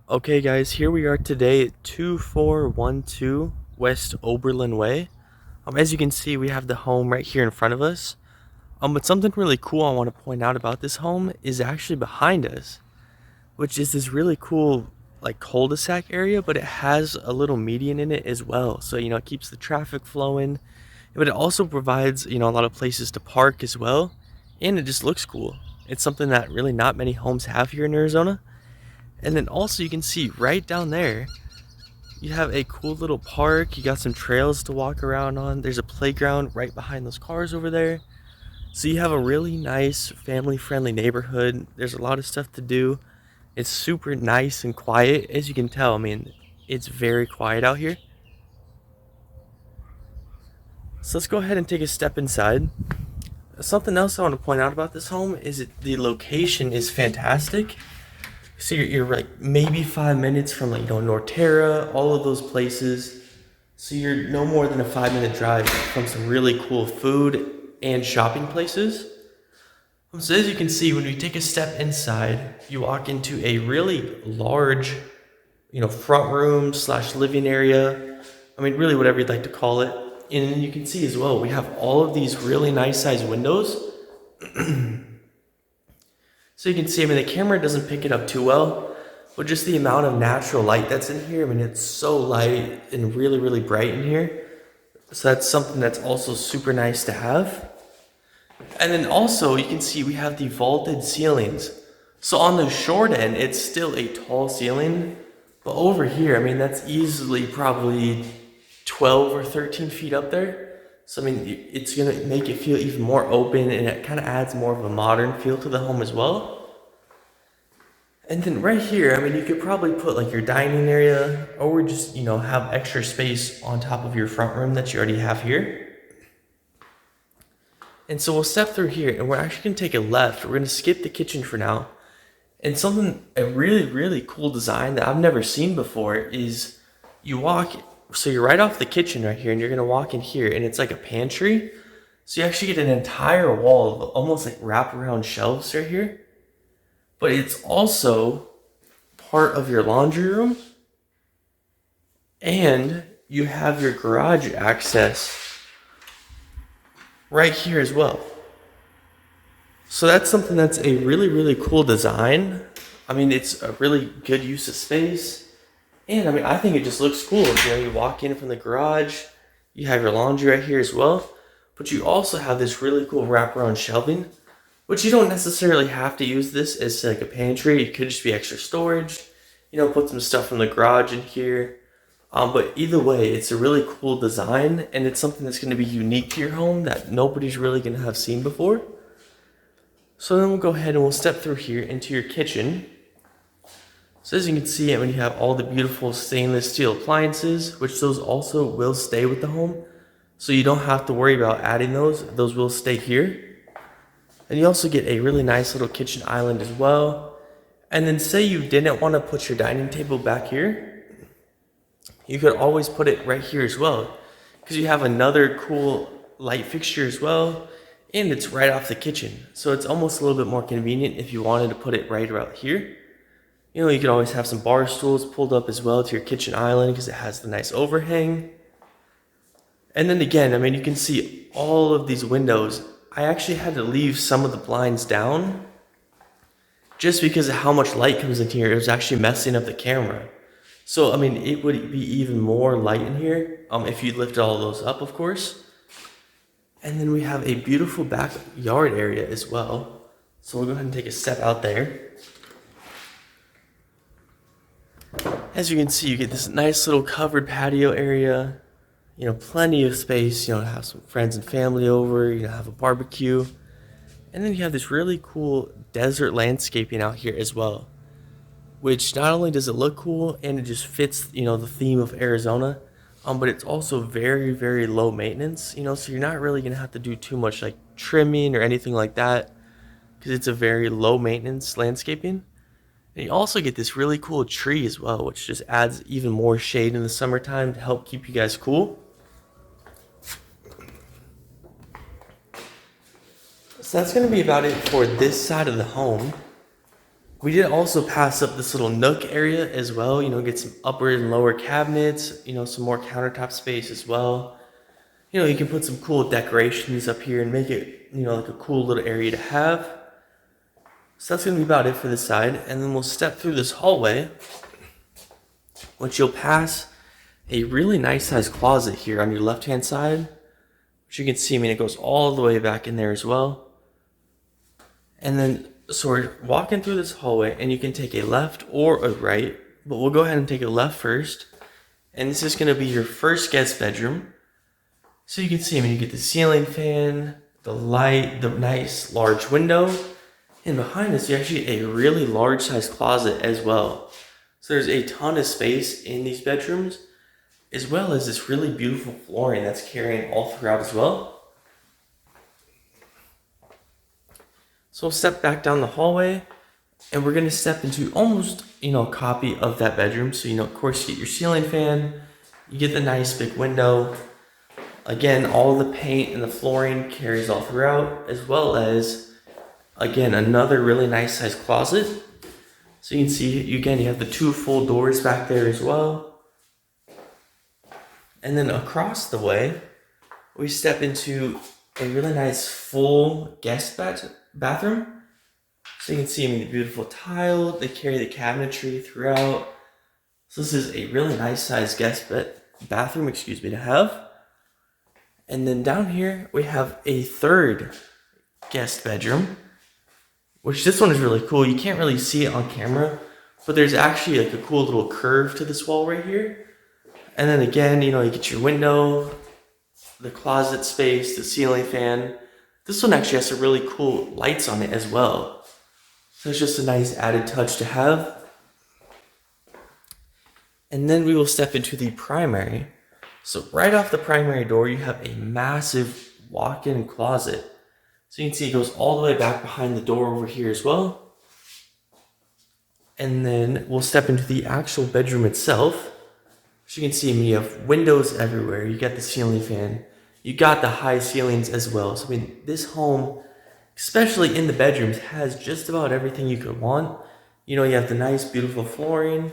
Okay guys, here we are today at 2412 West Oberlin Way. As you can see, we have the home right here in front of us. But something really cool I want to point out about this home is actually behind us, which is this really cool like cul-de-sac area, but it has a little median in it as well. So, it keeps the traffic flowing, but it also provides, a lot of places to park as well. And it just looks cool. It's something that really not many homes have here in Arizona. And then also you can see right down there, you have a cool little park. You got some trails to walk around on. There's a playground right behind those cars over there. So you have a really nice family-friendly neighborhood. There's a lot of stuff to do. It's super nice and quiet, as you can tell. I mean, it's very quiet out here. So let's go ahead and take a step inside. Something else I want to point out about this home is that the location is fantastic. So you're like maybe 5 minutes from like Norterra, all of those places. So you're no more than a 5 minute drive from some really cool food and shopping places. So as you can see, when we take a step inside, you walk into a really large, front room slash living area. I mean, really whatever you'd like to call it. And then you can see as well, we have all of these really nice sized windows. So you can see, I mean, the camera doesn't pick it up too well, but just the amount of natural light that's in here, I mean, it's so light and really, really bright in here. So that's something that's also super nice to have. And then also you can see we have the vaulted ceilings. So on the short end, it's still a tall ceiling, but over here, I mean, that's easily probably 12 or 13 feet up there. So, I mean, it's going to make it feel even more open, and it kind of adds more of a modern feel to the home as well. And then right here, I mean, you could probably put like your dining area, or just, have extra space on top of your front room that you already have here. And so we'll step through here, and we're actually going to take a left. We're going to skip the kitchen for now. And a really, really cool design that I've never seen before is you walk, so you're right off the kitchen right here, and you're going to walk in here, and it's like a pantry. So you actually get an entire wall of almost like wraparound shelves right here. But it's also part of your laundry room. And you have your garage access right here as well. So that's something that's a really, really cool design. I mean, it's a really good use of space. And I mean, I think it just looks cool. You walk in from the garage, you have your laundry right here as well. But you also have this really cool wraparound shelving, which you don't necessarily have to use this as like a pantry. It could just be extra storage. Put some stuff from the garage in here. But either way, it's a really cool design, and it's something that's going to be unique to your home that nobody's really going to have seen before. So then we'll go ahead and we'll step through here into your kitchen. So as you can see, I mean, you have all the beautiful stainless steel appliances, which those also will stay with the home. So you don't have to worry about adding those. Those will stay here. And you also get a really nice little kitchen island as well. And then say you didn't want to put your dining table back here, you could always put it right here as well, because you have another cool light fixture as well, and it's right off the kitchen. So it's almost a little bit more convenient if you wanted to put it right about here. You could always have some bar stools pulled up as well to your kitchen island because it has the nice overhang. And then again, I mean, you can see all of these windows. I actually had to leave some of the blinds down just because of how much light comes in here. It was actually messing up the camera. So, I mean, it would be even more light in here if you lifted all those up, of course. And then we have a beautiful backyard area as well. So we'll go ahead and take a step out there. As you can see, you get this nice little covered patio area. Plenty of space, to have some friends and family over, have a barbecue. And then you have this really cool desert landscaping out here as well, which not only does it look cool and it just fits, the theme of Arizona, but it's also very, very low maintenance, so you're not really going to have to do too much like trimming or anything like that because it's a very low maintenance landscaping. And you also get this really cool tree as well, which just adds even more shade in the summertime to help keep you guys cool. So that's going to be about it for this side of the home. We did also pass up this little nook area as well, get some upper and lower cabinets, some more countertop space as well. You can put some cool decorations up here and make it, like a cool little area to have. So that's going to be about it for this side. And then we'll step through this hallway, which you'll pass a really nice sized closet here on your left-hand side, which you can see, it goes all the way back in there as well. And then, so we're walking through this hallway, and you can take a left or a right, but we'll go ahead and take a left first. And this is going to be your first guest bedroom. So you can see, you get the ceiling fan, the light, the nice large window, and behind us, you actually get a really large size closet as well. So there's a ton of space in these bedrooms, as well as this really beautiful flooring that's carrying all throughout as well. So we'll step back down the hallway, and we're going to step into almost, a copy of that bedroom. So, of course, you get your ceiling fan, you get the nice big window. Again, all the paint and the flooring carries all throughout, as well as, again, another really nice size closet. So you can see, again, you have the 2 full doors back there as well. And then across the way, we step into a really nice full guest bathroom. So you can see, the beautiful tile, they carry the cabinetry throughout. So this is a really nice size guest bathroom, to have. And then down here, we have a third guest bedroom, which this one is really cool. You can't really see it on camera, but there's actually like a cool little curve to this wall right here. And then again, you get your window, the closet space, the ceiling fan. This one actually has some really cool lights on it as well. So it's just a nice added touch to have. And then we will step into the primary. So right off the primary door, you have a massive walk-in closet. So you can see it goes all the way back behind the door over here as well. And then we'll step into the actual bedroom itself. So you can see, you have windows everywhere. You got the ceiling fan. You got the high ceilings as well. So this home, especially in the bedrooms, has just about everything you could want. You have the nice, beautiful flooring,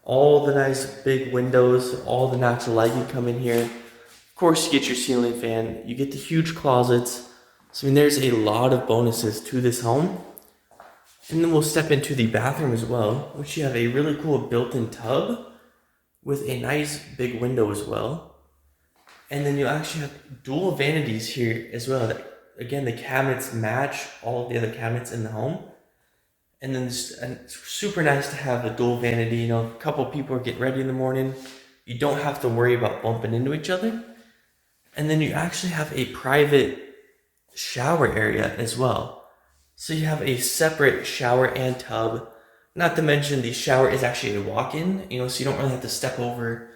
all the nice big windows, all the natural light can come in here. Of course, you get your ceiling fan. You get the huge closets. So there's a lot of bonuses to this home. And then we'll step into the bathroom as well, which you have a really cool built-in tub with a nice big window as well. And then you actually have dual vanities here as well. Again, the cabinets match all of the other cabinets in the home. And then it's super nice to have a dual vanity. A couple people are getting ready in the morning. You don't have to worry about bumping into each other. And then you actually have a private shower area as well. So you have a separate shower and tub. Not to mention the shower is actually a walk-in, so you don't really have to step over,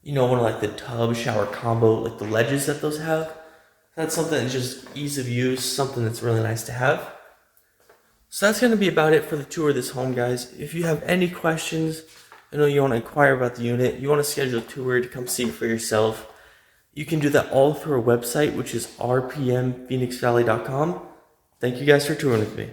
one of like the tub shower combo, like the ledges that those have. That's something that's just ease of use, something that's really nice to have. So that's going to be about it for the tour of this home, guys. If you have any questions, you want to inquire about the unit, you want to schedule a tour to come see it for yourself, you can do that all through our website, which is rpmphoenixvalley.com. Thank you guys for touring with me.